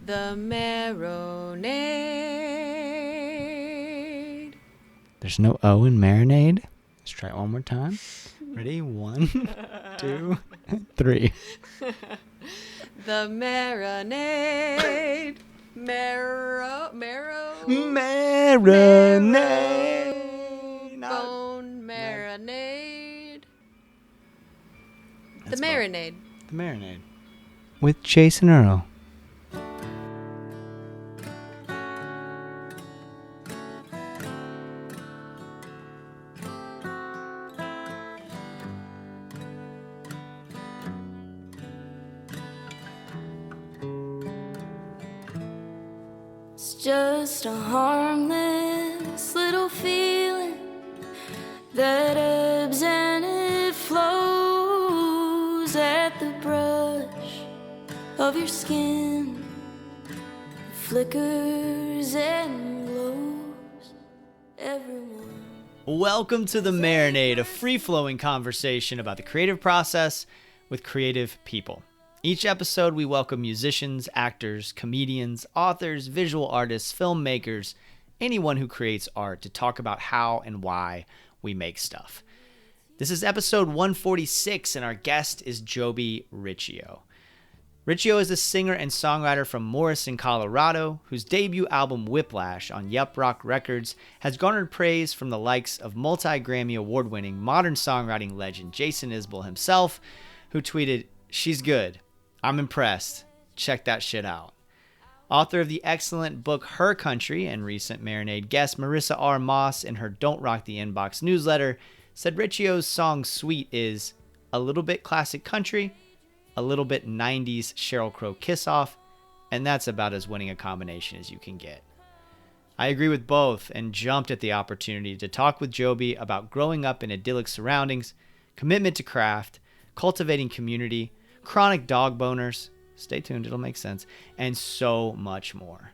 The Marinade. There's no O in marinade. Let's try it one more time. Ready? 1, 2, 3. The Marinade. Marinade. Bone marinade. The That's Marinade. The Marinade. With Jason Earle. It's just a harmless little feeling that ebbs and it flows at the brush of your skin, flickers and glows. Everyone. Welcome to The Marinade, a free-flowing conversation about the creative process with creative people. Each episode, we welcome musicians, actors, comedians, authors, visual artists, filmmakers, anyone who creates art to talk about how and why we make stuff. This is episode 146, and our guest is Jobi Riccio. Riccio is a singer and songwriter from Morrison, Colorado, whose debut album Whiplash on Yep Roc Records has garnered praise from the likes of multi-Grammy award-winning modern songwriting legend Jason Isbell himself, who tweeted, "She's good. I'm impressed. Check that shit out." Author of the excellent book Her Country and recent Marinade guest Marissa R in her Don't Rock the Inbox newsletter said Riccio's song Sweet is a little bit classic country, a little bit 90s Sheryl Crow kiss-off, and that's about as winning a combination as you can get. I agree with both and jumped at the opportunity to talk with Jobi about growing up in idyllic surroundings, commitment to craft, cultivating community, chronic dog boners, stay tuned, it'll make sense, and so much more.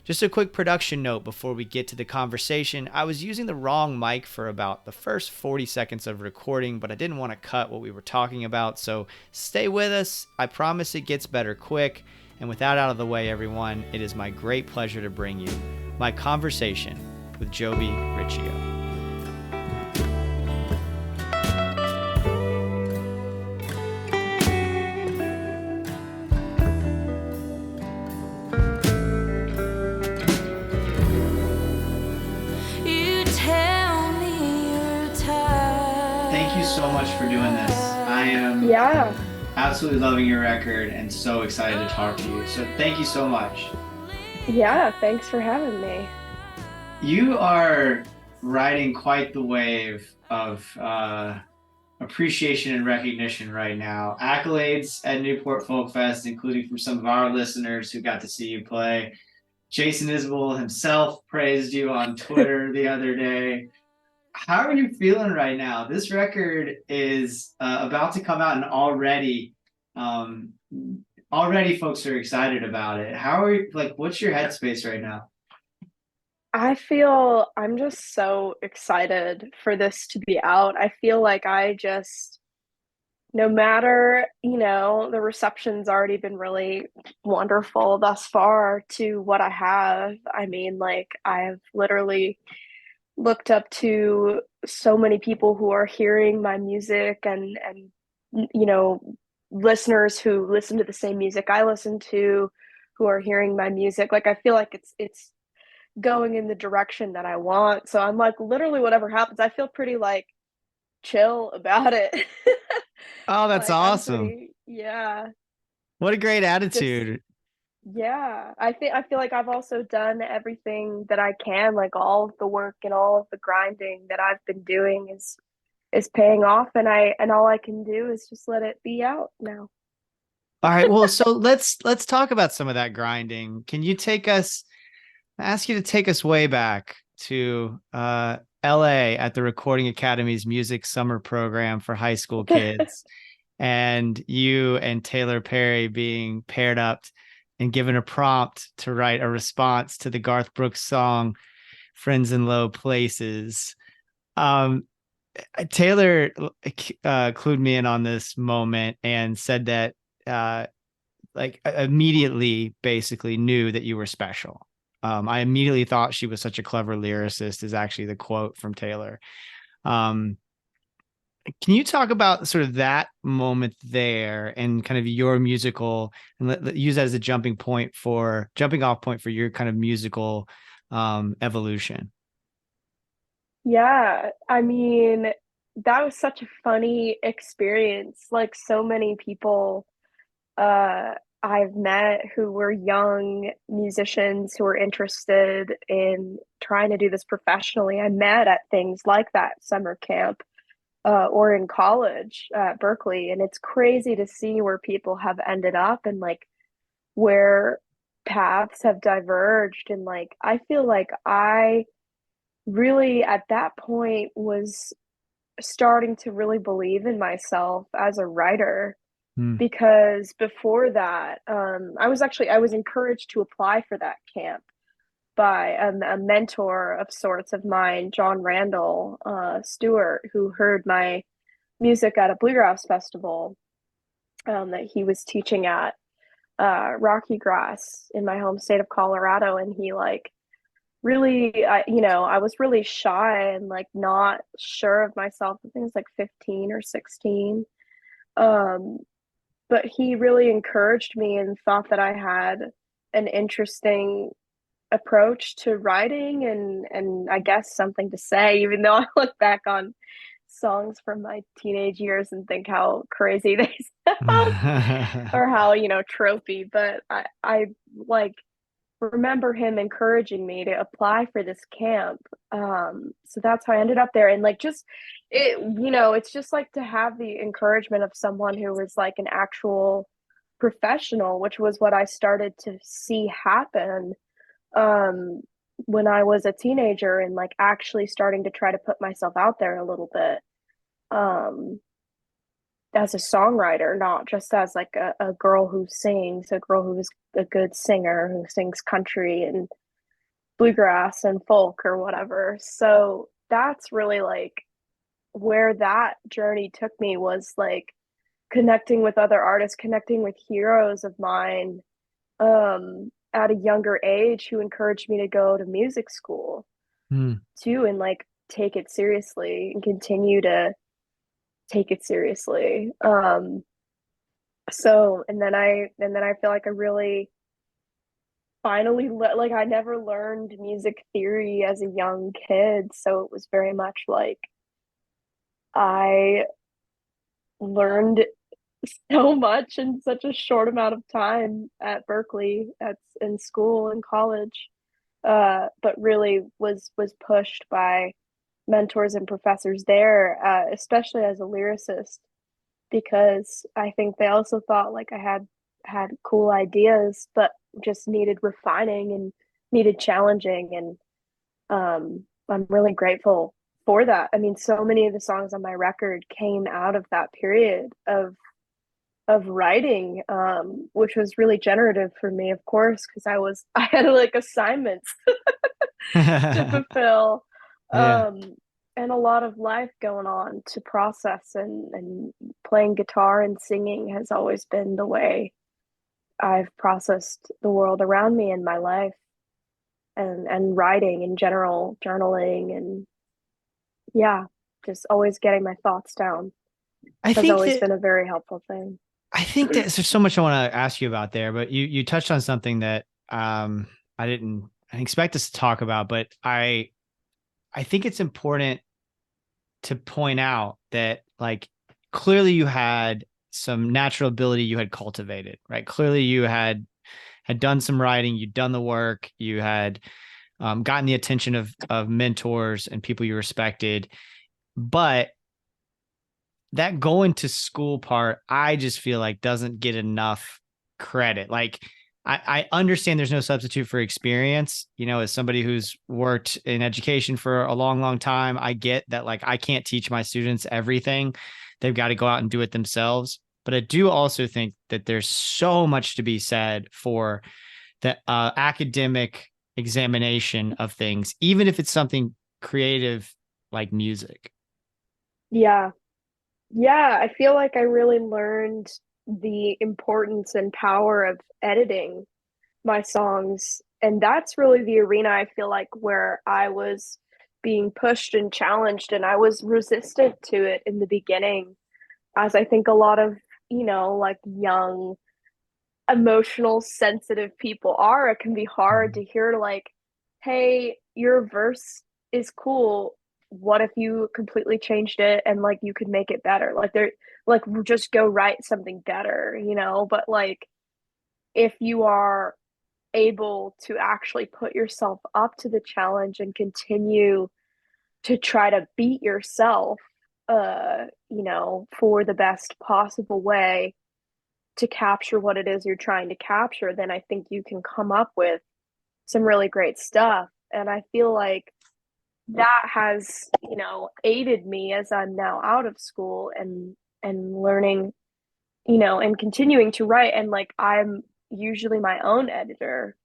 Just a quick production note before we get to the conversation. I was using the wrong mic for about the first 40 seconds of recording, but I didn't want to cut what we were talking about, so stay with us. I promise it gets better quick. And with that out of the way, everyone, it is my great pleasure to bring you my conversation with Jobi Riccio. So much for doing this. I am absolutely loving your record and so excited to talk to you. So thank you so much. Yeah, thanks for having me. You are riding quite the wave of appreciation and recognition right now. Accolades at Newport Folk Fest, including from some of our listeners who got to see you play. Jason Isbell himself praised you on Twitter the other day. How are you feeling right now? This record is about to come out, and already folks are excited about it. How are you? Like, what's your headspace right now? I feel I'm just so excited for this to be out. I feel like no matter, the reception's already been really wonderful thus far to what I have. I mean, like, I've literally looked up to so many people who are hearing my music and listeners who listen to the same music I listen to, who are hearing my music. Like, I feel like it's going in the direction that I want. So I'm like, literally whatever happens, I feel pretty like chill about it. Oh, that's like, awesome. Yeah. What a great attitude. Yeah, I feel like I've also done everything that I can, like all of the work and all of the grinding that I've been doing is paying off, and all I can do is just let it be out now. All right, well, so let's talk about some of that grinding. Can you ask you to take us way back to LA at the Recording Academy's music summer program for high school kids, and you and Taylor Perry being paired up and given a prompt to write a response to the Garth Brooks song Friends in Low Places. Taylor clued me in on this moment and said that like immediately basically knew that you were special. I immediately thought she was such a clever lyricist is actually the quote from Taylor. Um, can you talk about sort of that moment there and kind of your musical and use that as a jumping off point for your kind of musical evolution? Yeah, I mean, that was such a funny experience. Like so many people uh I've met who were young musicians who were interested in trying to do this professionally. I met at things like that summer camp or in college at Berkeley, and it's crazy to see where people have ended up and like where paths have diverged. And like I feel like I really at that point was starting to really believe in myself as a writer Hmm. because before that I was encouraged to apply for that camp by a mentor of sorts of mine, John Randall Stewart, who heard my music at a bluegrass festival that he was teaching at Rocky Grass in my home state of Colorado. And he like really I was really shy and like not sure of myself. I think it was like 15 or 16. um but he really encouraged me and thought that I had an interesting approach to writing and I guess something to say, even though I look back on songs from my teenage years and think how crazy they sound or how, tropey. But I like remember him encouraging me to apply for this camp. So that's how I ended up there. And like just it's just like to have the encouragement of someone who was like an actual professional, which was what I started to see happen um when I was a teenager and like actually starting to try to put myself out there a little bit um as a songwriter, not just as like a girl who sings, a girl who is a good singer who sings country and bluegrass and folk or whatever. So that's really like where that journey took me, was like connecting with other artists, connecting with heroes of mine at a younger age who encouraged me to go to music school Hmm. too and like take it seriously and continue to take it seriously. So and then I feel like I really finally like I never learned music theory as a young kid, so it was very much like I learned so much in such a short amount of time at Berkeley, at in school and college. But really was pushed by mentors and professors there, especially as a lyricist, because I think they also thought like I had cool ideas, but just needed refining and needed challenging. And I'm really grateful for that. I mean, so many of the songs on my record came out of that period of writing, which was really generative for me, of course, because I had like assignments to fulfill. Yeah. Um, and a lot of life going on to process, and playing guitar and singing has always been the way I've processed the world around me in my life, and writing in general, journaling, and yeah, just always getting my thoughts down I has think always that been a very helpful thing. I think that there's so much I want to ask you about there, but you touched on something that I didn't expect us to talk about, but I think it's important to point out that like clearly you had some natural ability you had cultivated, right? Clearly you had done some writing, you'd done the work, you had gotten the attention of mentors and people you respected, but that going to school part, I just feel like doesn't get enough credit. Like I understand there's no substitute for experience. You know, as somebody who's worked in education for a long, long time, I get that like I can't teach my students everything. They've got to go out and do it themselves. But I do also think that there's so much to be said for the academic examination of things, even if it's something creative like music. Yeah. Yeah, I feel like I really learned the importance and power of editing my songs. And that's really the arena I feel like where I was being pushed and challenged, and I was resistant to it in the beginning, as I think a lot of, like young, emotional, sensitive people are. It can be hard to hear, like, hey, your verse is cool. What if you completely changed it and like you could make it better? Like, like, just go write something better, But like, if you are able to actually put yourself up to the challenge and continue to try to beat yourself, for the best possible way to capture what it is you're trying to capture, then I think you can come up with some really great stuff. And I feel like that has, aided me as I'm now out of school and learning, and continuing to write. And like, I'm usually my own editor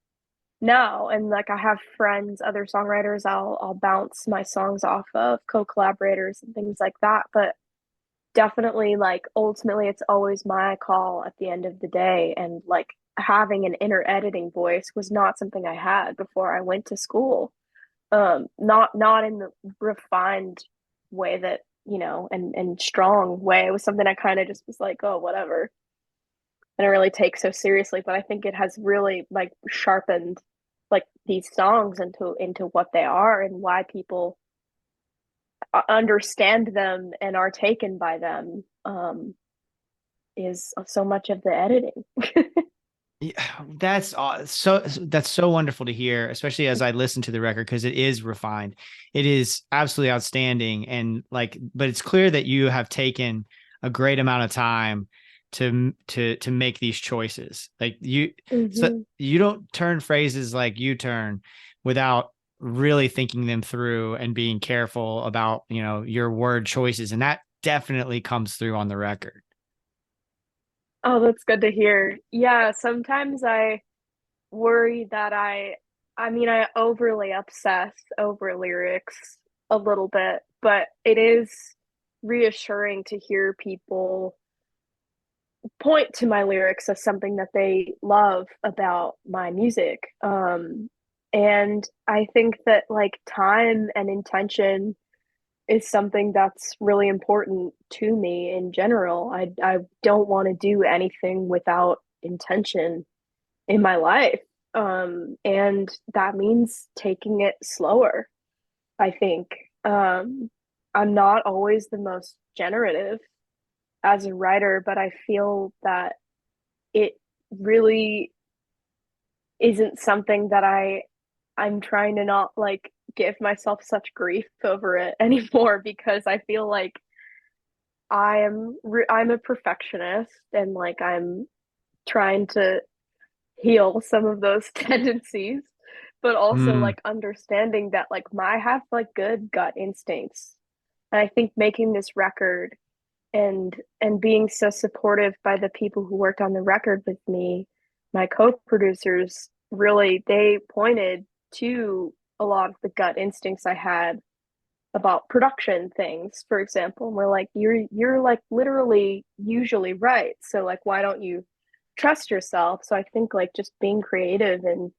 now, and like, I have friends, other songwriters I'll bounce my songs off of, co-collaborators and things like that. But definitely, like, ultimately it's always my call at the end of the day. And like, having an inner editing voice was not something I had before I went to school. Not in the refined way that, and strong way. It was something I kind of just was like, oh, whatever. I don't really take so seriously. But I think it has really like sharpened like these songs into what they are and why people understand them and are taken by them, is so much of the editing. Yeah, that's so wonderful to hear, especially as I listen to the record, because it is refined. It is absolutely outstanding. And like, but it's clear that you have taken a great amount of time to make these choices. Like so you don't turn phrases like you turn without really thinking them through and being careful about, your word choices. And that definitely comes through on the record. Oh, that's good to hear. Yeah, sometimes I worry that I overly obsess over lyrics a little bit, but it is reassuring to hear people point to my lyrics as something that they love about my music. And I think that like time and intention is something that's really important to me in general. I don't want to do anything without intention in my life. And that means taking it slower, I think. I'm not always the most generative as a writer, but I feel that it really isn't something that I'm trying to not like give myself such grief over it anymore, because I feel like I'm a perfectionist, and like I'm trying to heal some of those tendencies, but also Mm. like understanding that like I have like good gut instincts. And I think making this record and being so supportive by the people who worked on the record with me, my co-producers, really they pointed to a lot of the gut instincts I had about production things, for example. And we're like, you're like literally usually right. So like, why don't you trust yourself? So I think like just being creative and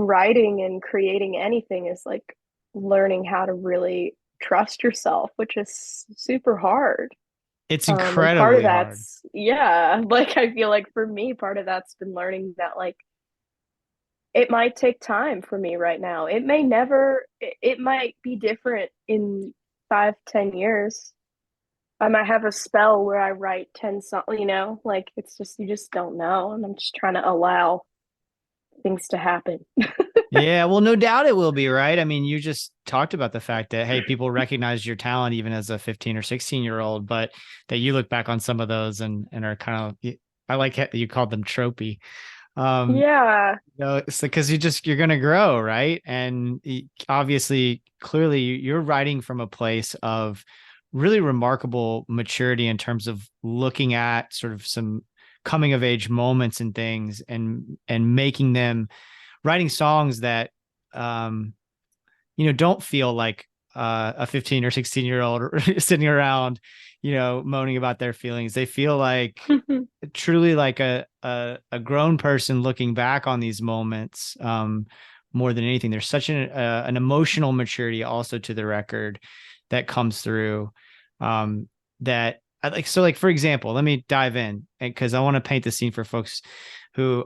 writing and creating anything is like learning how to really trust yourself, which is super hard. It's And part of incredibly hard. that's, yeah, like I feel like for me, part of that's been learning that like it might take time for me right now. It may never, it might be different in 5, 10 years. I might have a spell where I write 10 songs, like it's just, you just don't know. And I'm just trying to allow things to happen. Yeah, well, no doubt it will be, right? I mean, you just talked about the fact that, hey, people recognize your talent even as a 15 or 16-year-old, but that you look back on some of those and are kind of, I like that you called them tropey. Yeah. It's because you're going to grow, right? And obviously, clearly, you're writing from a place of really remarkable maturity in terms of looking at sort of some coming of age moments and things and making them, writing songs that don't feel like a 15 or 16-year-old sitting around, moaning about their feelings. They feel like truly like a grown person looking back on these moments, more than anything. There's such an emotional maturity also to the record that comes through, that I like. So like, for example, let me dive in, because I want to paint the scene for folks who,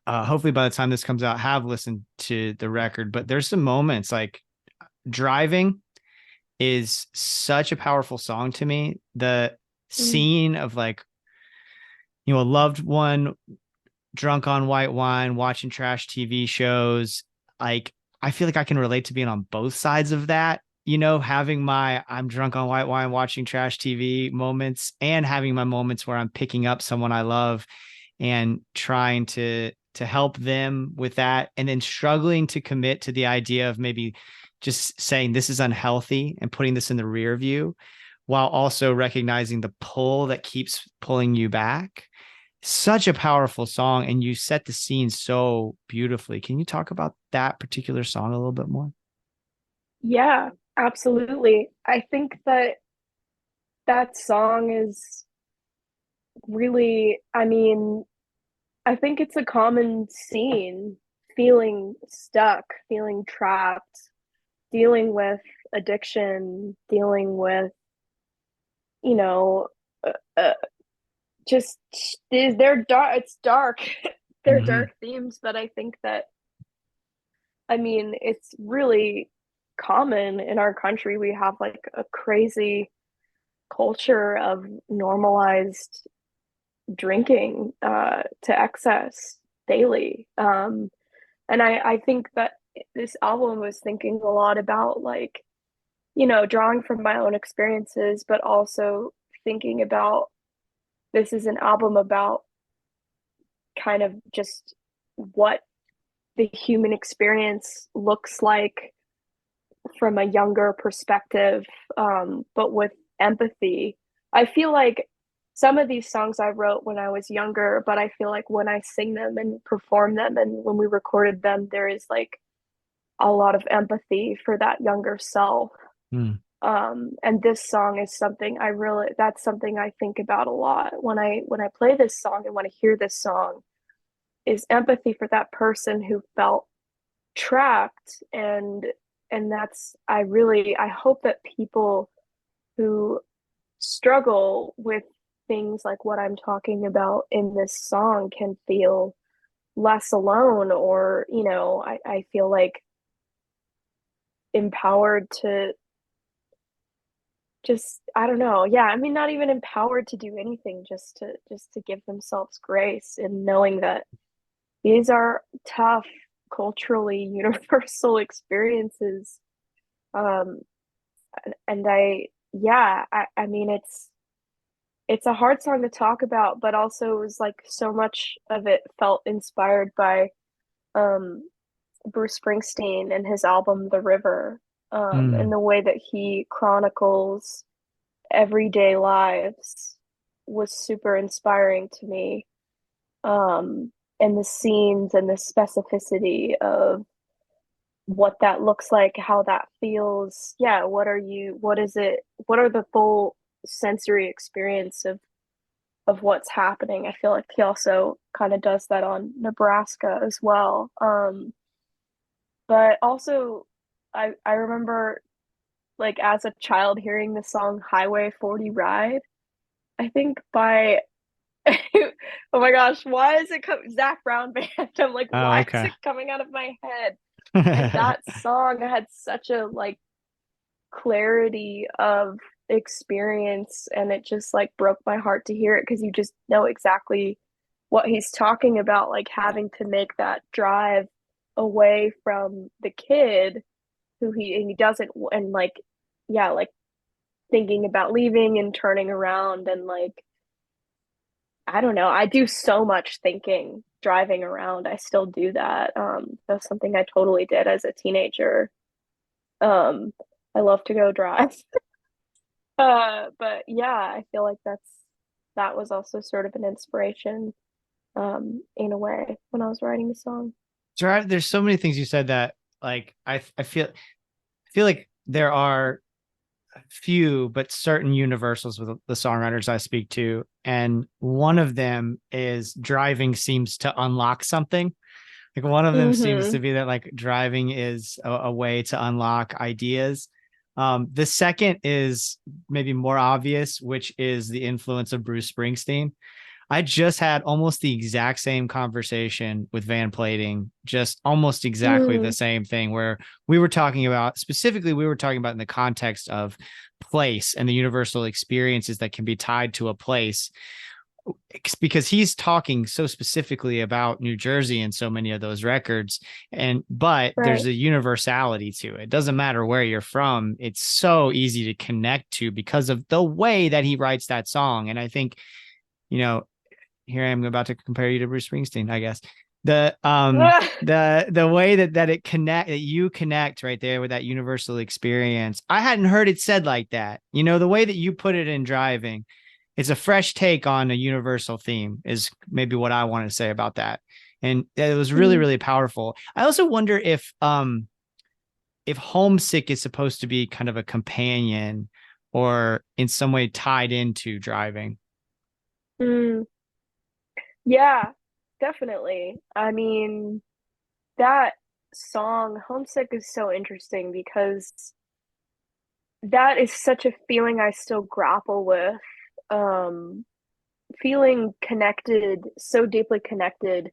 hopefully by the time this comes out, have listened to the record. But there's some moments like Driving is such a powerful song to me. The scene of like, a loved one drunk on white wine, watching trash TV shows. Like, I feel like I can relate to being on both sides of that, having my I'm drunk on white wine, watching trash TV moments, and having my moments where I'm picking up someone I love and trying to help them with that, and then struggling to commit to the idea of maybe just saying this is unhealthy and putting this in the rear view, while also recognizing the pull that keeps pulling you back. Such a powerful song, and you set the scene so beautifully. Can you talk about that particular song a little bit more? Yeah, absolutely. I think that song is really, I mean, I think it's a common scene, feeling stuck, feeling trapped, dealing with addiction, dealing with, you know, uh, uh, just they're dark. It's dark. They're dark themes, but I think that, I mean, it's really common in our country. We have like a crazy culture of normalized drinking to excess daily. And I think that this album was thinking a lot about, like, drawing from my own experiences, but also thinking about, this is an album about kind of just what the human experience looks like from a younger perspective, but with empathy. I feel like some of these songs I wrote when I was younger, but I feel like when I sing them and perform them and when we recorded them, there is like a lot of empathy for that younger self. And this song is something that's something I think about a lot when I play this song and when I hear this song, is empathy for that person who felt trapped. And that's, I hope that people who struggle with things like what I'm talking about in this song can feel less alone, or, I feel like empowered to just, I don't know. Yeah, I mean, not even empowered to do anything, just to give themselves grace, and knowing that these are tough, culturally universal experiences. And I mean, it's a hard song to talk about, but also it was like so much of it felt inspired by Bruce Springsteen and his album The River, and the way that he chronicles everyday lives was super inspiring to me. And the scenes and the specificity of what that looks like, how that feels. Yeah, what are the full sensory experience of what's happening. I feel like he also kind of does that on Nebraska as well. But also I remember, like, as a child hearing the song Highway 40 Ride, I think by oh my gosh, why is it Zach Brown Band? I'm like, Oh, why is okay. it coming out of my head? And that song had such a like clarity of experience, and it just like broke my heart to hear it, because you just know exactly what he's talking about, like having to make that drive away from the kid who he doesn't, and like, yeah, like thinking about leaving and turning around, and like, I don't know, I do so much thinking driving around. I still do that. That's something I totally did as a teenager. I love to go drive. But yeah, I feel like that was also sort of an inspiration, in a way, when I was writing the song. There's so many things you said that, like, I feel like there are few but certain universals with the songwriters I speak to, and one of them is driving seems to unlock something. Like one of them seems to be that like driving is a way to unlock ideas. The second is maybe more obvious, which is the influence of Bruce Springsteen. I just had almost the exact same conversation with Van Plating, just almost exactly the same thing, where we were talking about, specifically, we were talking about in the context of place and the universal experiences that can be tied to a place, because he's talking so specifically about New Jersey in so many of those records. But there's a universality to it. It doesn't matter where you're from. It's so easy to connect to because of the way that he writes that song. And I think, here I am about to compare you to Bruce Springsteen, I guess. The way that you connect right there with that universal experience. I hadn't heard it said like that. The way that you put it in Driving, it's a fresh take on a universal theme is maybe what I want to say about that. And it was really, really powerful. I also wonder if Homesick is supposed to be kind of a companion or in some way tied into Driving. Yeah, definitely. I mean, that song, Homesick, is so interesting because that is such a feeling I still grapple with. Feeling connected, so deeply connected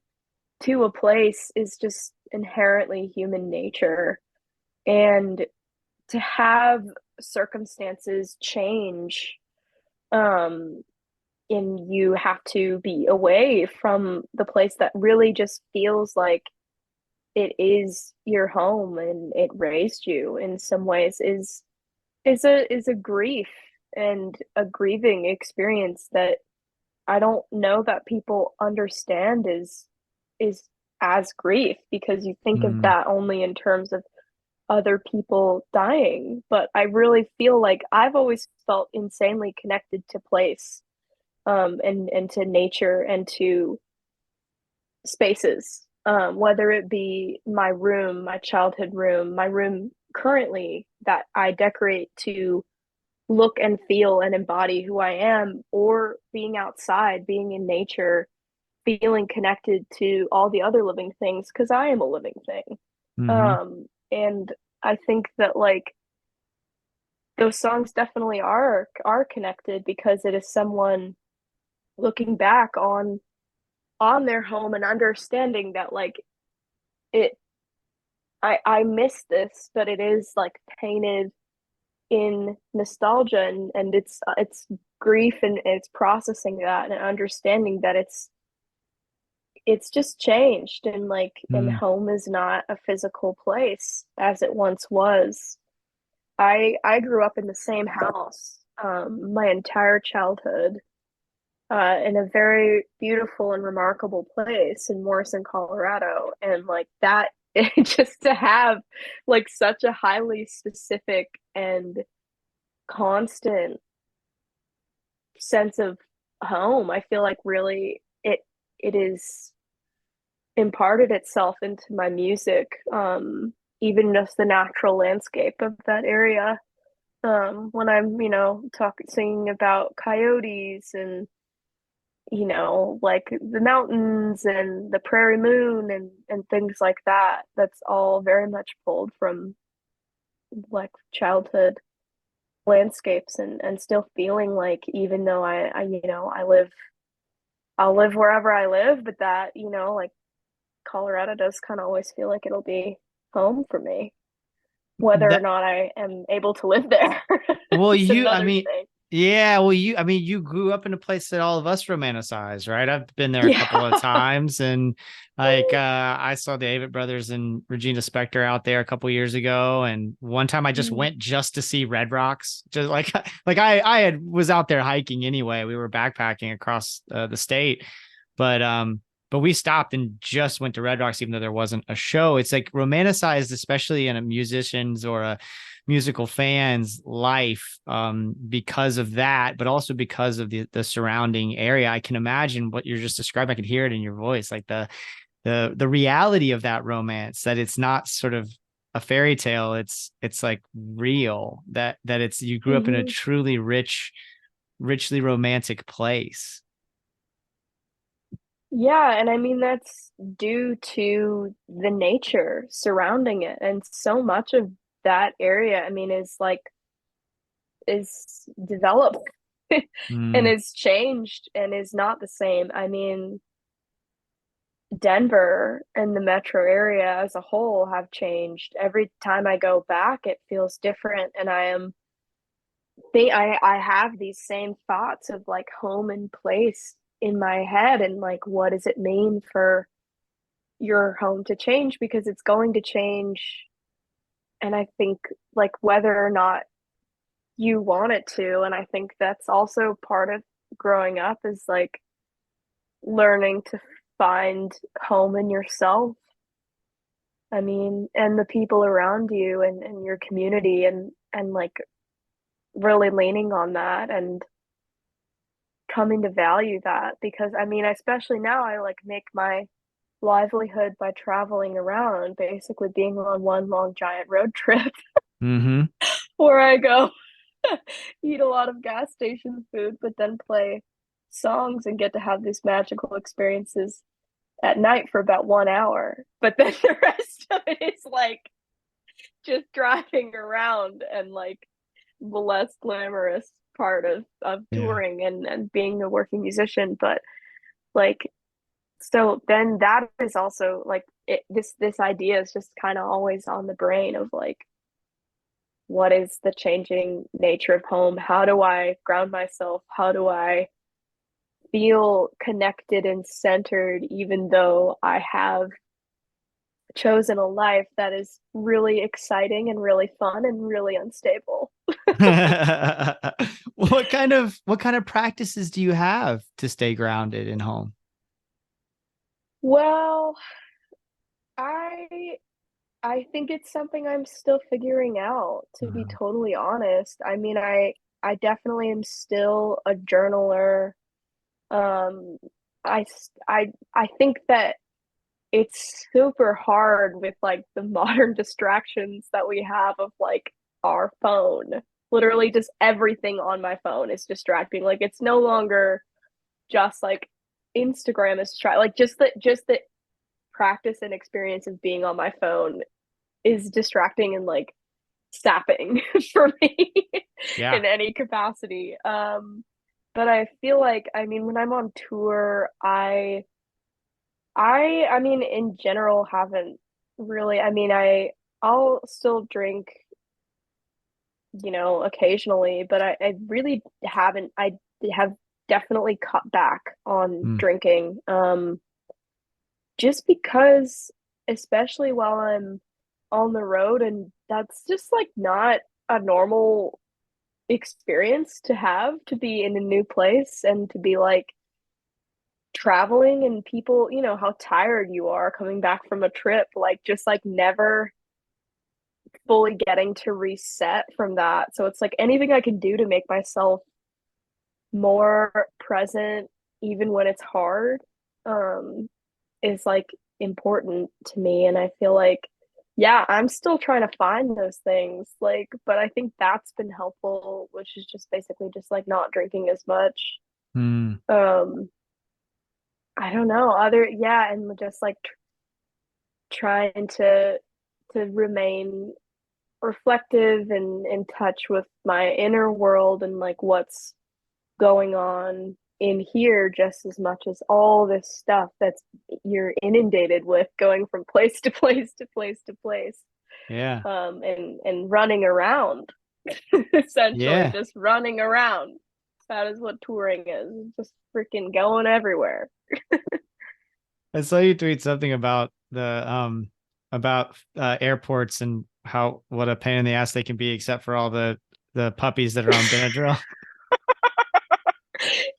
to a place is just inherently human nature. And to have circumstances change, and you have to be away from the place that really just feels like it is your home and it raised you in some ways is a grief and a grieving experience that I don't know that people understand is as grief, because you think of that only in terms of other people dying. But I really feel like I've always felt insanely connected to place, and to nature and to spaces, whether it be my room, my childhood room, my room currently that I decorate to look and feel and embody who I am, or being outside, being in nature, feeling connected to all the other living things because I am a living thing. And I think that like those songs definitely are connected because it is someone looking back on their home and understanding that like it I miss this, but it is like painted in nostalgia, and it's grief, and it's processing that and understanding that it's just changed, and like and home is not a physical place as it once was. I grew up in the same house my entire childhood, in a very beautiful and remarkable place in Morrison, Colorado, and like that just to have like such a highly specific and constant sense of home, I feel like really it is imparted itself into my music, even just the natural landscape of that area, when I'm singing about coyotes and like the mountains and the prairie moon and things like that. That's all very much pulled from like childhood landscapes, and still feeling like, even though I'll live wherever I live, but that like Colorado does kind of always feel like it'll be home for me, whether or not I am able to live there. Well, you grew up in a place that all of us romanticize, right? I've been there a couple of times, and like I saw the Avett Brothers and Regina Spektor out there a couple of years ago, and one time I just went just to see Red Rocks, just like I was out there hiking anyway. We were backpacking across the state, but we stopped and just went to Red Rocks, even though there wasn't a show. It's like romanticized, especially in a musician's or a musical fan's life, because of that, but also because of the surrounding area. I can imagine what you're just describing. I could hear it in your voice, like the reality of that romance, that it's not sort of a fairy tale. It's like real that it's you grew up in a Hmm. truly richly romantic place. Yeah, and I mean that's due to the nature surrounding it, and so much of that area, I mean, is developed and Mm, is changed and is not the same. I mean, Denver and the metro area as a whole have changed. Every time I go back, it feels different, and I have these same thoughts of like home and place in my head, and like what does it mean for your home to change, because it's going to change. And I think like whether or not you want it to, and I think that's also part of growing up is like learning to find home in yourself. I mean, and the people around you and your community, and like really leaning on that and coming to value that, because I mean, especially now I like make my livelihood by traveling around, basically being on one long giant road trip mm-hmm. where I go eat a lot of gas station food, but then play songs and get to have these magical experiences at night for about 1 hour. But then the rest of it is like just driving around and like the less glamorous part of Yeah. touring and being a working musician. But like, so then that is also like this idea is just kind of always on the brain of like, what is the changing nature of home? How do I ground myself? How do I feel connected and centered, even though I have chosen a life that is really exciting and really fun and really unstable? What kind of practices do you have to stay grounded in home? Well, I I think it's something I'm still figuring out, to be Uh, totally honest. I mean, I definitely am still a journaler. Um, I think that it's super hard with like the modern distractions that we have of like our phone. Literally just everything on my phone is distracting. Like it's no longer just like Instagram is like just the practice and experience of being on my phone is distracting and like sapping for me yeah. in any capacity. But I feel like, I mean, when I'm on tour, I mean, in general, haven't really. I mean, I'll still drink, occasionally, but I really haven't. I have definitely cut back on Mm. drinking. Just because, especially while I'm on the road, and that's just like not a normal experience to have, to be in a new place and to be like traveling, and people, how tired you are coming back from a trip, like just like never fully getting to reset from that. So it's like anything I can do to make myself more present, even when it's hard, um, is like important to me. And I feel like, yeah, I'm still trying to find those things. Like, but I think that's been helpful, which is just basically just like not drinking as much. Mm. Um, I don't know, yeah, and just like trying to remain reflective and in touch with my inner world and like what's going on in here, just as much as all this stuff that's you're inundated with, going from place to place to place to place, Yeah. and running around. Essentially Yeah. just running around. That is what touring is, just freaking going everywhere. I saw you tweet something about the airports and how what a pain in the ass they can be, except for all the puppies that are on Benadryl.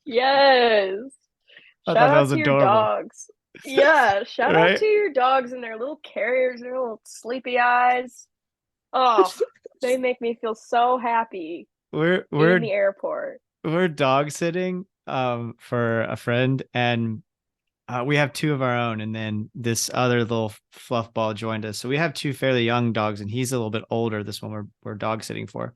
Yes. I Shout thought that out was to your adorable. dogs. Yeah, shout out Right? to your dogs and their little carriers, their little sleepy eyes. Oh, they make me feel so happy We're in we're the airport. we're dog sitting for a friend, and We have two of our own, and then this other little fluff ball joined us. So we have two fairly young dogs, and he's a little bit older. This one we're dog sitting for.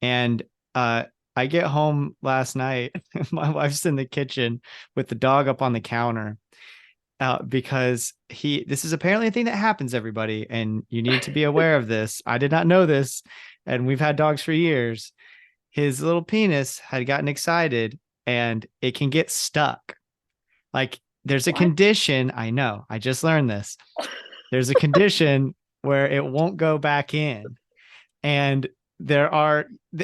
And I get home last night. My wife's in the kitchen with the dog up on the counter because this is apparently a thing that happens, everybody, and you need to be aware of this. I did not know this, and we've had dogs for years. His little penis had gotten excited, and it can get stuck. Like, there's a condition. I know. I just learned this. There's a condition where it won't go back in. And the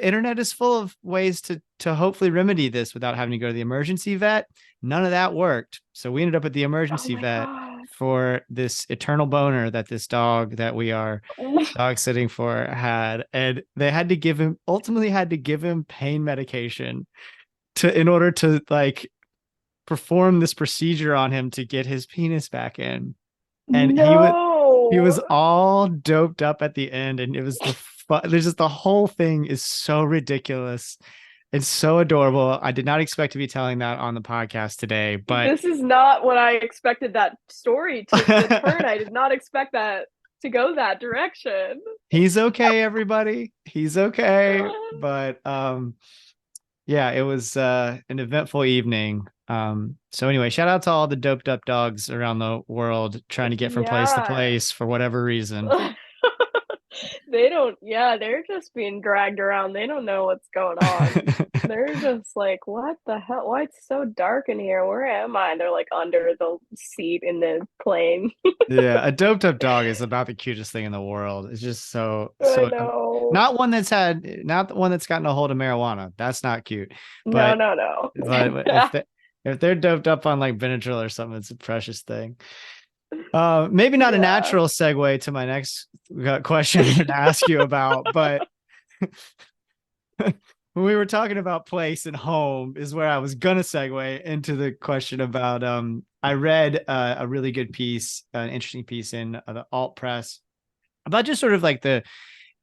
internet is full of ways to hopefully remedy this without having to go to the emergency vet. None of that worked. So we ended up at the emergency vet for this eternal boner that this dog that we are dog sitting for had. And they ultimately had to give him pain medication in order to like perform this procedure on him to get his penis back in. And he was all doped up at the end, and it was there's just the whole thing is so ridiculous. It's so adorable. I did not expect to be telling that on the podcast today, but this is not what I expected that story to turn. I did not expect that to go that direction. He's okay, everybody. He's okay. But yeah, it was an eventful evening. So anyway, shout out to all the doped up dogs around the world trying to get from place to place for whatever reason. They're just being dragged around. They don't know what's going on. They're just like, what the hell? Why it's so dark in here? Where am I? And they're like under the seat in the plane. Yeah, a doped up dog is about the cutest thing in the world. It's just so not one that's gotten a hold of marijuana. That's not cute. But no. If they're doped up on like Benadryl or something, it's a precious thing. Maybe not a natural segue to my next question I'm going to ask you about, but when we were talking about place and home is where I was going to segue into the question about, I read a really good piece, an interesting piece in the alt press about just sort of like the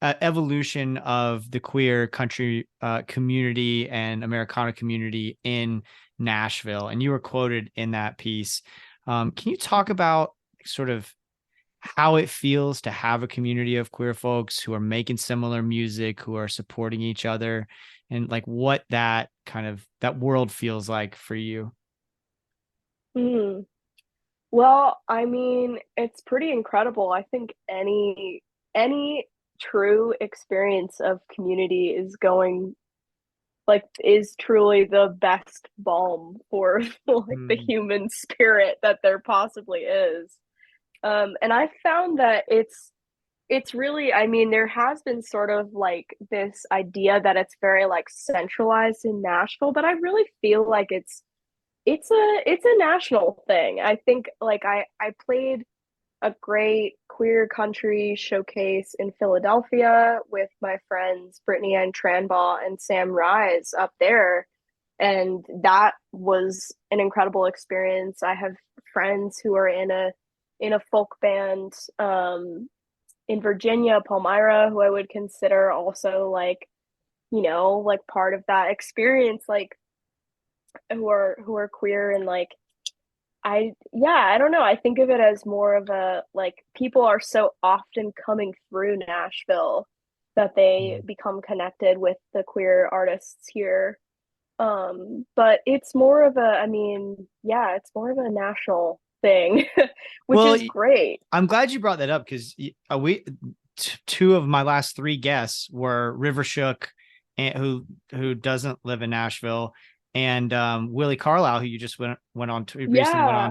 evolution of the queer country community and Americana community in Nashville. And you were quoted in that piece. Can you talk about sort of how it feels to have a community of queer folks who are making similar music, who are supporting each other, and like what that world feels like for you? Well, I mean, it's pretty incredible. I think any true experience of community is truly the best balm for like the human spirit that there possibly is. And I found that it's really, I mean, there has been sort of like this idea that it's very like centralized in Nashville, but I really feel like it's a national thing. I think like I played a great queer country showcase in Philadelphia with my friends Brittany Ann Tranbaugh and Sam Rise up there. And that was an incredible experience. I have friends who are in a folk band in Virginia, Palmyra, who I would consider also like, like part of that experience, like who are queer. And like I don't know. I think of it as more of a like people are so often coming through Nashville that they become connected with the queer artists here. But it's more of it's more of a national thing, which is great. I'm glad you brought that up because two of my last three guests were River Shook, who doesn't live in Nashville, and Willie Carlisle, who you just recently went on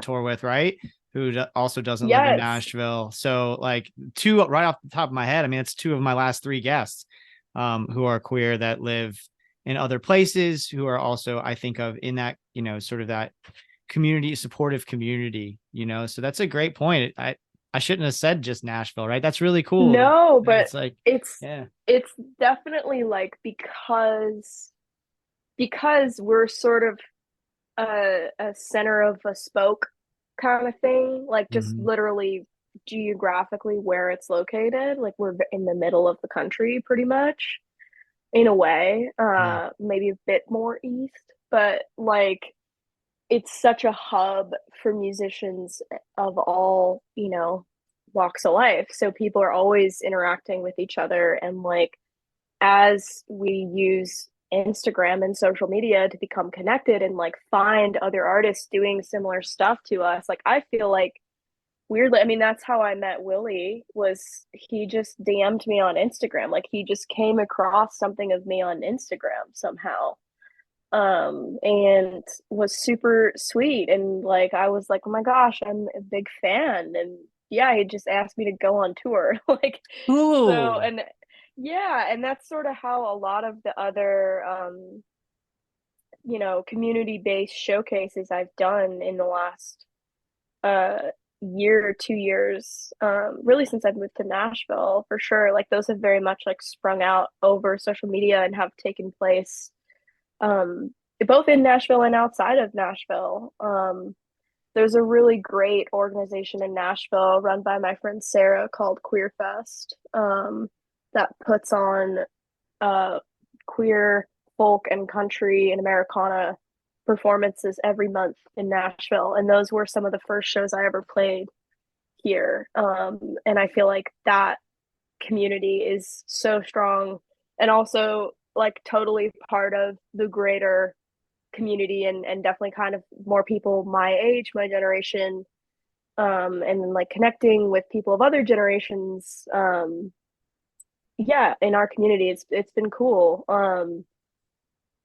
tour with, right? Who also doesn't live in Nashville. So like two right off the top of my head, I mean, it's two of my last three guests who are queer that live in other places, who are also, I think of in that, sort of that community, supportive community, so that's a great point. I shouldn't have said just Nashville, right? That's really cool. No, but it's like, it's definitely like because we're sort of a center of a spoke kind of thing, like just literally geographically where it's located, like we're in the middle of the country pretty much in a way, maybe a bit more east, but like it's such a hub for musicians of all, walks of life. So people are always interacting with each other. And like, as we use Instagram and social media to become connected and like find other artists doing similar stuff to us, like, I feel like weirdly, I mean, that's how I met Willie. Was he just DM'd me on Instagram. Like, he just came across something of me on Instagram somehow, and was super sweet. And like, I was like, oh my gosh, I'm a big fan. And yeah, he just asked me to go on tour. Like, Ooh. so, and yeah, and that's sort of how a lot of the other community-based showcases I've done in the last uh year or 2 years, really since I've moved to Nashville, for sure. Like, those have very much like sprung out over social media and have taken place, um both in Nashville and outside of Nashville. There's a really great organization in Nashville run by my friend Sarah called Queer Fest, that puts on queer folk and country and Americana performances every month in Nashville. And those were some of the first shows I ever played here. And I feel like that community is so strong, and also like totally part of the greater community, and definitely kind of more people my age, my generation, and then like connecting with people of other generations. Yeah, in our community, it's been cool.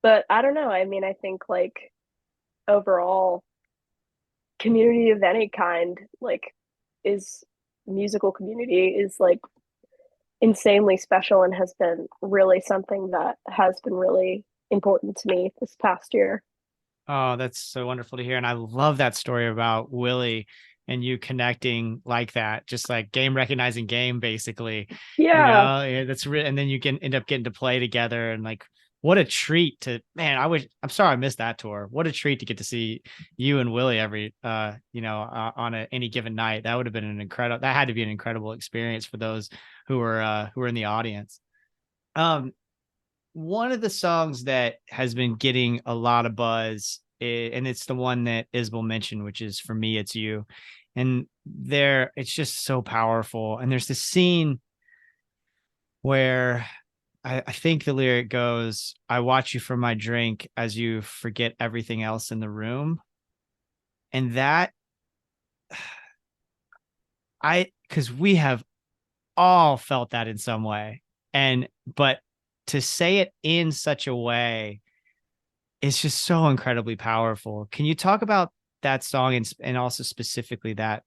But I don't know. I mean, I think like overall, community of any kind, like, is musical community is like insanely special, and has been really something that has been really important to me this past year. Oh, that's so wonderful to hear. And I love that story about Willie and you connecting like that, just like game recognizing game, basically. Yeah. Yeah, that's real. And then you can end up getting to play together, and like, what a treat to, man. I'm sorry I missed that tour. What a treat to get to see you and Willie every, on any given night. That would have been that had to be an incredible experience for those who were in the audience. Um, One of the songs that has been getting a lot of buzz, and it's the one that Isbell mentioned, which is For Me It's You. And it's just so powerful. And there's this scene where I think the lyric goes, I watch you from my drink as you forget everything else in the room. And that, because we have all felt that in some way. But to say it in such a way, it's just so incredibly powerful. Can you talk about that song, and also specifically that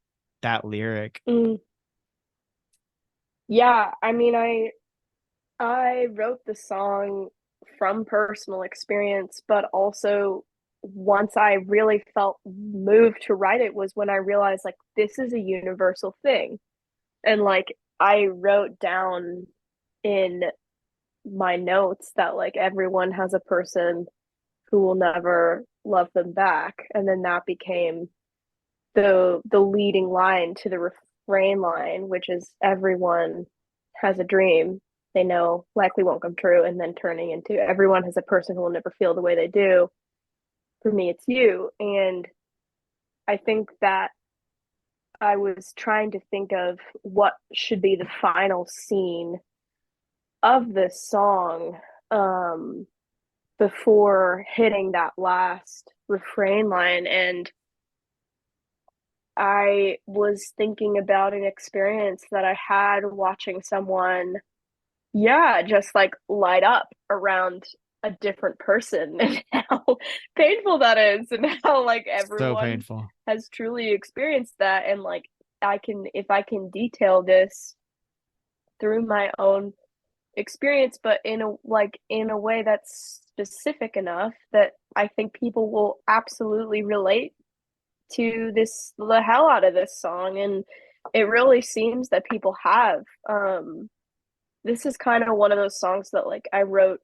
lyric? Mm. Yeah, I mean, I wrote the song from personal experience, but also once I really felt moved to write it was when I realized like this is a universal thing. And like, I wrote down in my notes that like everyone has a person who will never love them back, and then that became the leading line to the refrain line, which is everyone has a dream they know likely won't come true, and then turning into everyone has a person who will never feel the way they do. For me, it's you. And I think that I was trying to think of what should be the final scene of this song, before hitting that last refrain line. And I was thinking about an experience that I had watching someone, yeah, just like light up around a different person, and how painful that is, and how like So everyone painful. has truly experienced that. And like, if I can detail this through my own experience, but in a way that's specific enough that I think people will absolutely relate to the hell out of this song. And it really seems that people have. This is kind of one of those songs that like I wrote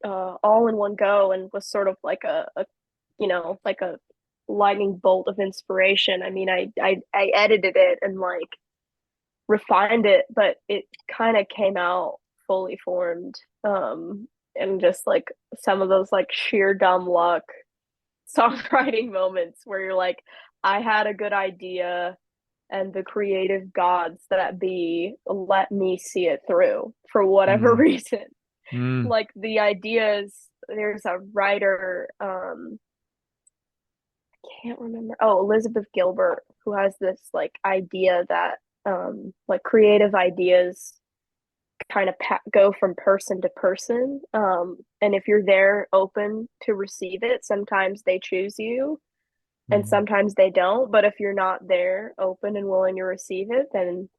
all in one go, and was sort of like a like a lightning bolt of inspiration. I mean, I edited it and like refined it, but it kind of came out fully formed. And just like some of those like sheer dumb luck songwriting moments where you're like, I had a good idea and the creative gods that be let me see it through for whatever Mm, reason. mm, Like the ideas, there's a writer, can't remember. Oh, Elizabeth Gilbert, who has this like idea that like creative ideas kind of go from person to person. And if you're there open to receive it, sometimes they choose you and mm. sometimes they don't. But if you're not there open and willing to receive it, then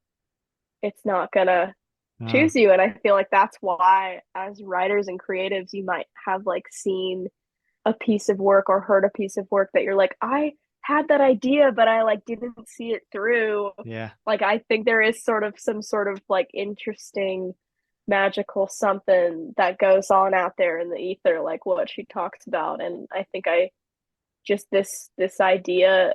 it's not gonna Oh, choose you. And I feel like that's why, as writers and creatives, you might have like seen a piece of work or heard a piece of work that you're like, I had that idea, but I like didn't see it through. yeah. Like I think there is sort of some sort of like interesting magical something that goes on out there in the ether, like what she talks about. And I think I just this idea,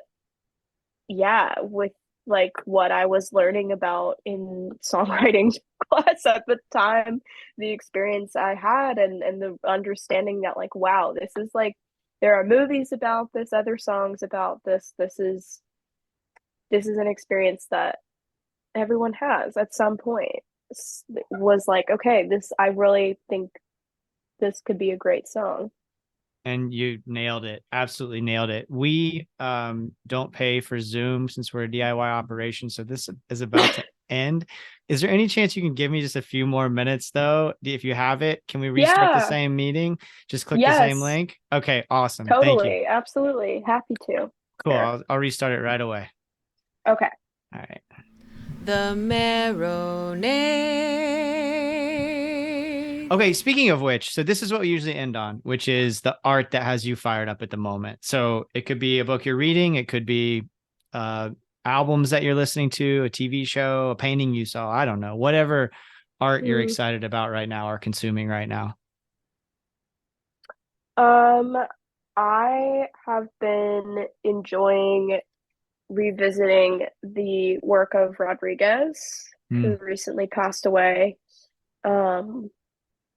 yeah, with like what I was learning about in songwriting class at the time, the experience I had and the understanding that like, wow, this is like there are movies about this, other songs about this. This is an experience that everyone has at some point. Was like, okay, this I really think this could be a great song. And you nailed it. Absolutely nailed it. We don't pay for Zoom since we're a DIY operation. So this is about to end. Is there any chance you can give me just a few more minutes though? If you have it, can we restart the Yeah, same meeting? Just click the same yes, link. Okay, awesome. Thank you. totally, absolutely. Happy to. Cool. Here. I'll restart it right away. Okay. All right. The Marinade. Okay, speaking of which, so this is what we usually end on, which is the art that has you fired up at the moment. So it could be a book you're reading, it could be uh albums that you're listening to, a TV show, a painting you saw, I don't know, whatever art you're Mm. excited about right now or consuming right now. Um, I have been enjoying revisiting the work of Rodriguez, Mm, who recently passed away. Um,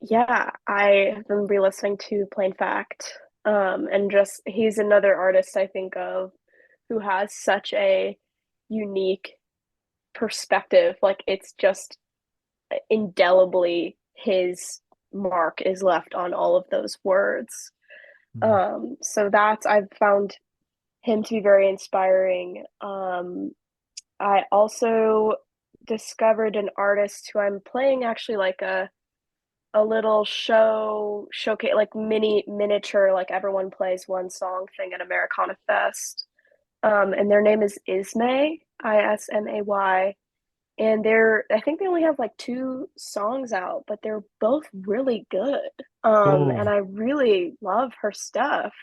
yeah, I have been re-listening to Plain Fact. And just he's another artist I think of who has such a unique perspective. Like it's just indelibly his mark is left on all of those words. mm, So that's I've found him to be very inspiring. I also discovered an artist who I'm playing actually like a little showcase like miniature like everyone plays one song thing at Americana Fest. And their name is Ismay, Ismay, and I think they only have like two songs out, but they're both really good. And cool. I really love her stuff.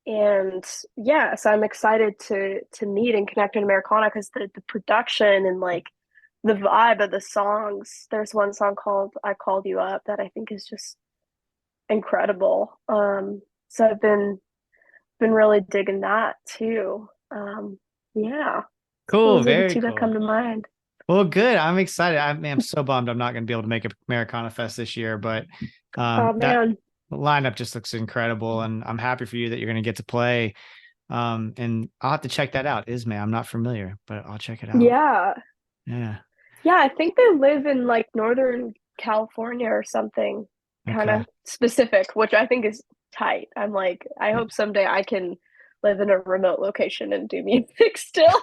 And yeah, so I'm excited to meet and connect in Americana because the production and like the vibe of the songs. There's one song called "I Called You Up" that I think is just incredible. So I've been really digging that too. Yeah, Cool, those are the very two that come cool. to mind. Well, good. I'm excited. I'm so bummed I'm not going to be able to make Americana Fest this year, but Oh that man, lineup just looks incredible, and I'm happy for you that you're going to get to play. And I'll have to check that out. Ismay, I'm not familiar, but I'll check it out. yeah, Yeah. yeah. I think they live in like Northern California or something, kind Okay. of specific, which I think is tight. I'm like, I hope someday I can live in a remote location and do music still.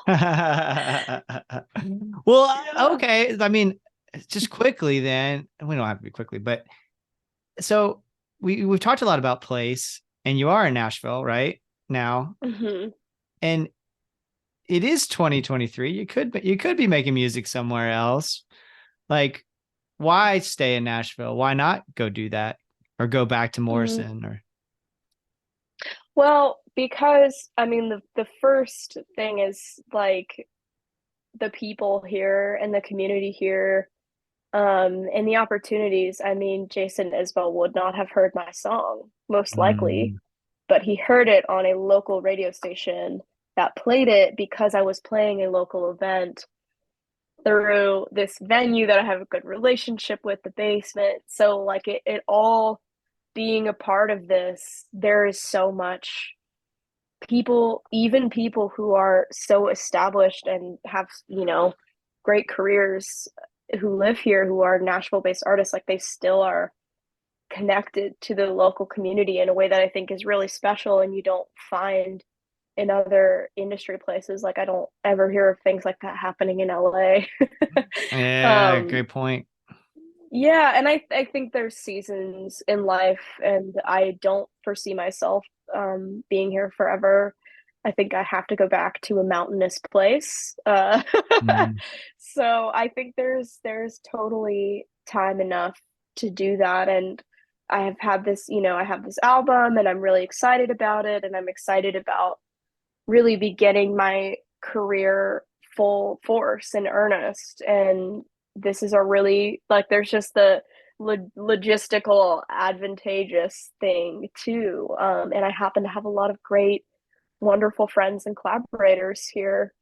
Well, Yeah. okay. I mean, just quickly then, we don't have to be quickly, but so we've talked a lot about place, and you are in Nashville right now, Hmm. and it is 2023. You could be making music somewhere else. Like, why stay in Nashville? Why not go do that or go back to Mm. Morrison or Well, because I mean, the first thing is like the people here and the community here, and the opportunities. I mean, Jason Isbell would not have heard my song, most likely, Mm, but he heard it on a local radio station that played it because I was playing a local event through this venue that I have a good relationship with, the basement. So like it all being a part of this, there is so much people, even people who are so established and have, great careers, who live here, who are Nashville-based artists, like they still are connected to the local community in a way that I think is really special and you don't find in other industry places. Like I don't ever hear of things like that happening in LA. Yeah, um great point. yeah, and I think there's seasons in life, and I don't foresee myself being here forever. I think I have to go back to a mountainous place. Mm. So I think there's totally time enough to do that. And I have had this, I have this album and I'm really excited about it, and I'm excited about really beginning my career full force in earnest. And this is a really, like, there's just the logistical advantageous thing too. And I happen to have a lot of great, wonderful friends and collaborators here.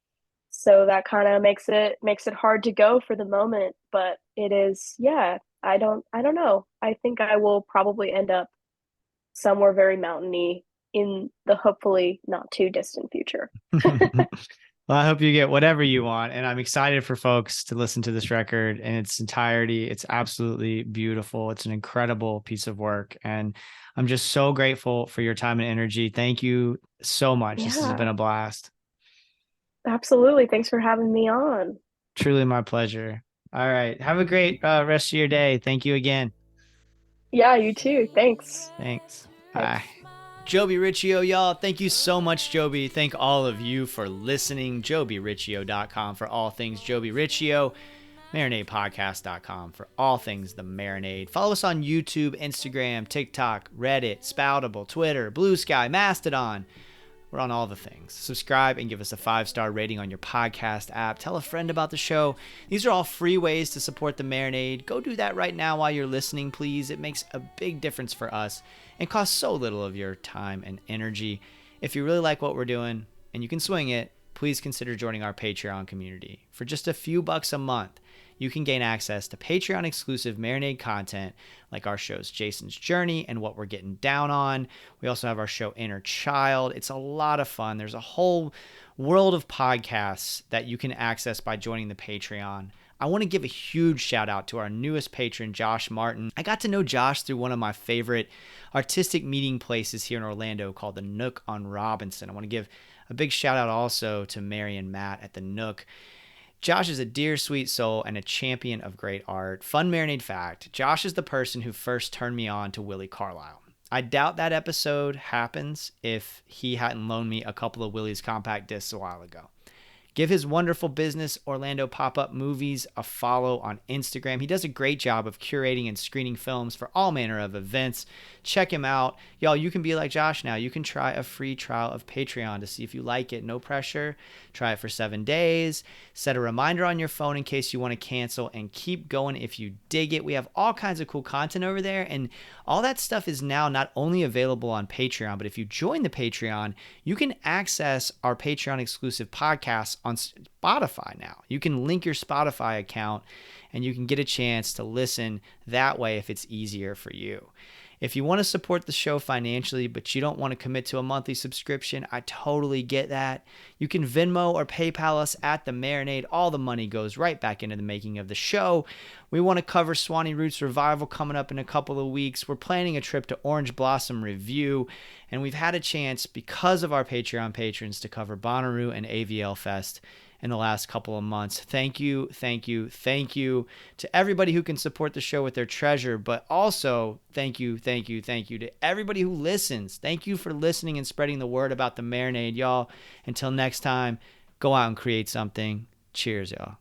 So that kind of makes it hard to go for the moment, but it is, yeah, I don't know. I think I will probably end up somewhere very mountainy in the hopefully not too distant future. Well, I hope you get whatever you want. And I'm excited for folks to listen to this record in its entirety. It's absolutely beautiful. It's an incredible piece of work. And I'm just so grateful for your time and energy. Thank you so much. This has been Yeah, a blast. absolutely. Thanks for having me on. Truly my pleasure. All right. Have a great rest of your day. Thank you again. Yeah, you too. Thanks. Thanks. Bye. Bye. Jobi Riccio, y'all. Thank you so much, Jobi. Thank all of you for listening. JobiRiccio.com for all things Jobi Riccio. MarinadePodcast.com for all things The Marinade. Follow us on YouTube, Instagram, TikTok, Reddit, Spoutable, Twitter, Blue Sky, Mastodon. We're on all the things. Subscribe and give us a 5-star rating on your podcast app. Tell a friend about the show. These are all free ways to support The Marinade. Go do that right now while you're listening, please. It makes a big difference for us and costs so little of your time and energy. If you really like what we're doing and you can swing it, please consider joining our Patreon community. For just a few bucks a month, you can gain access to Patreon exclusive Marinade content like our shows Jason's Journey and What We're Getting Down On. We also have our show Inner Child. It's a lot of fun. There's a whole world of podcasts that you can access by joining the Patreon. I want to give a huge shout out to our newest patron, Josh Martin. I got to know Josh through one of my favorite artistic meeting places here in Orlando called the Nook on Robinson. I want to give a big shout out also to Mary and Matt at the Nook. Josh is a dear, sweet soul and a champion of great art. Fun Marinade fact, Josh is the person who first turned me on to Willie Carlisle. I doubt that episode happens if he hadn't loaned me a couple of Willie's compact discs a while ago. Give his wonderful business, Orlando Pop-Up Movies, a follow on Instagram. He does a great job of curating and screening films for all manner of events. Check him out. Y'all, you can be like Josh now. You can try a free trial of Patreon to see if you like it. No pressure. Try it for 7 days. Set a reminder on your phone in case you want to cancel, and keep going if you dig it. We have all kinds of cool content over there, and all that stuff is now not only available on Patreon, but if you join the Patreon, you can access our Patreon exclusive podcasts on Spotify now. You can link your Spotify account and you can get a chance to listen that way if it's easier for you. If you want to support the show financially, but you don't want to commit to a monthly subscription, I totally get that. You can Venmo or PayPal us at The Marinade. All the money goes right back into the making of the show. We want to cover Swanee Roots Revival coming up in a couple of weeks. We're planning a trip to Orange Blossom Review, and we've had a chance, because of our Patreon patrons, to cover Bonnaroo and AVL Fest in the last couple of months. Thank you, thank you, thank you to everybody who can support the show with their treasure, but also thank you, thank you, thank you to everybody who listens. Thank you for listening and spreading the word about The Marinade, y'all. Until next time, go out and create something. Cheers, y'all.